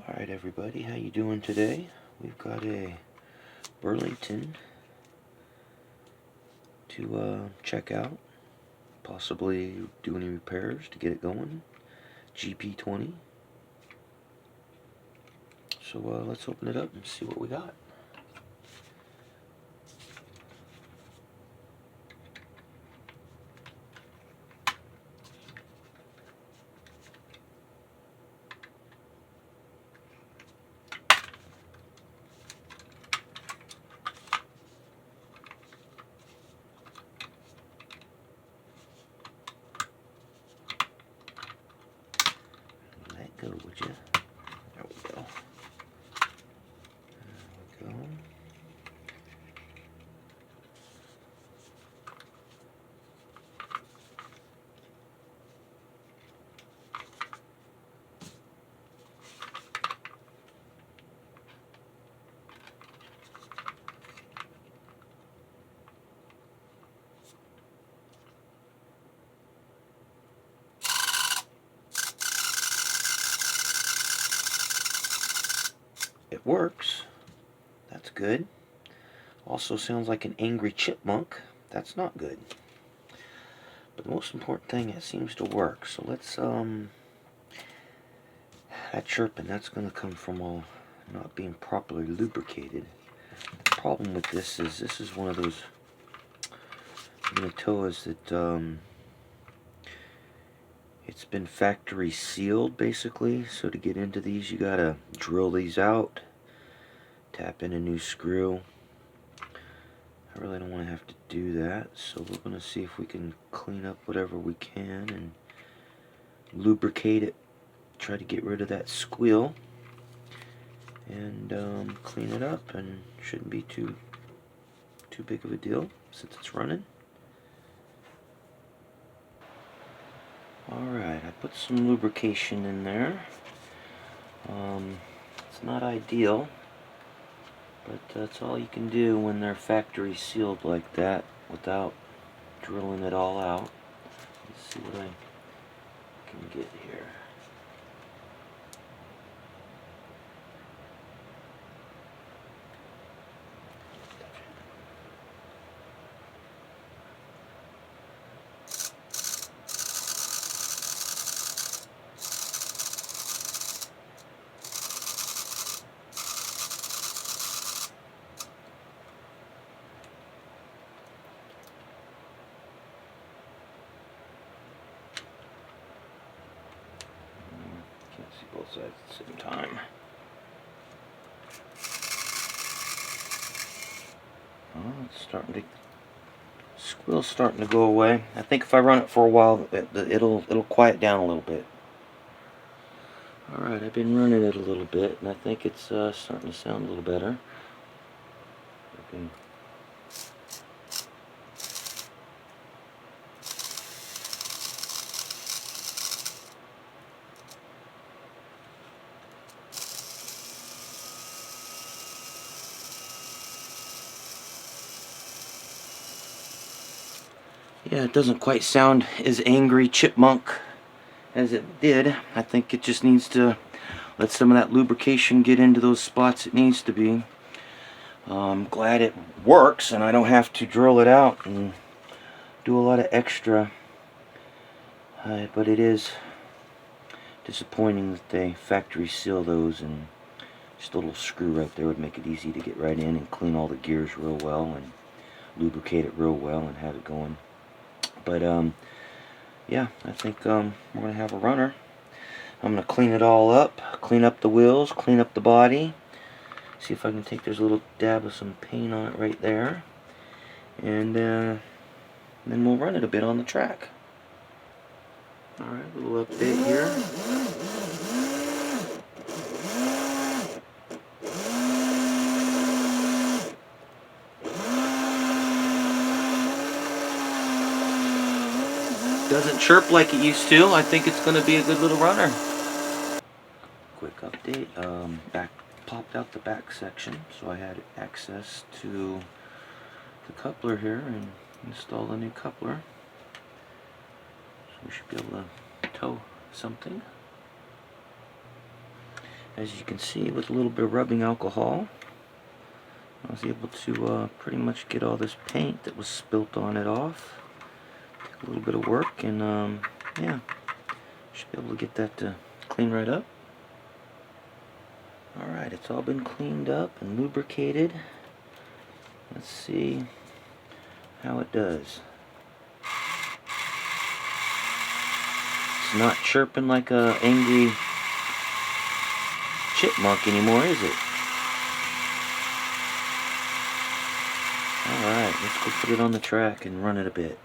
Alright everybody, how you doing today? We've got a Burlington to check out, possibly do any repairs to get it going. GP20. So let's open it up and see what we got. Let go, would you? There we go. There we go. It works. That's good. Also sounds like an angry chipmunk. That's not good. But the most important thing, it seems to work. So let's that chirping, that's going to come from all not being properly lubricated. The problem with this is one of those Minotoas that it's been factory sealed basically. So to get into these, you gotta drill these out, tap in a new screw. I really don't want to have to do that, so we're going to see if we can clean up whatever we can and lubricate it. Try to get rid of that squeal and clean it up, and shouldn't be too big of a deal since it's running. Alright, I put some lubrication in there. It's not ideal, but that's all you can do when they're factory sealed like that without drilling it all out. Let's see what I can get here. Can't see both sides at the same time. Oh, it's starting to, squeal's starting to go away. I think if I run it for a while, it'll quiet down a little bit. Alright, I've been running it a little bit, and I think it's starting to sound a little better. Okay. Yeah, it doesn't quite sound as angry chipmunk as it did. I think it just needs to let some of that lubrication get into those spots it needs to be. I'm glad it works and I don't have to drill it out and do a lot of extra. But it is disappointing that they factory seal those, and just a little screw right there would make it easy to get right in and clean all the gears real well and lubricate it real well and have it going. But yeah, I think we're going to have a runner. I'm going to clean it all up, clean up the wheels, clean up the body. See if I can take, there's a little dab of some paint on it right there. And then we'll run it a bit on the track. Alright, a little update here. Doesn't chirp like it used to. I think it's going to be a good little runner. Quick update. Popped out the back section, so I had access to the coupler here and install a new coupler. So we should be able to tow something. As you can see, with a little bit of rubbing alcohol, I was able to pretty much get all this paint that was spilt on it off. Took a little bit of work, and yeah, should be able to get that to clean right up. Alright, it's all been cleaned up and lubricated. Let's see how it does. It's not chirping like a angry chipmunk anymore, is it? Alright, let's go put it on the track and run it a bit.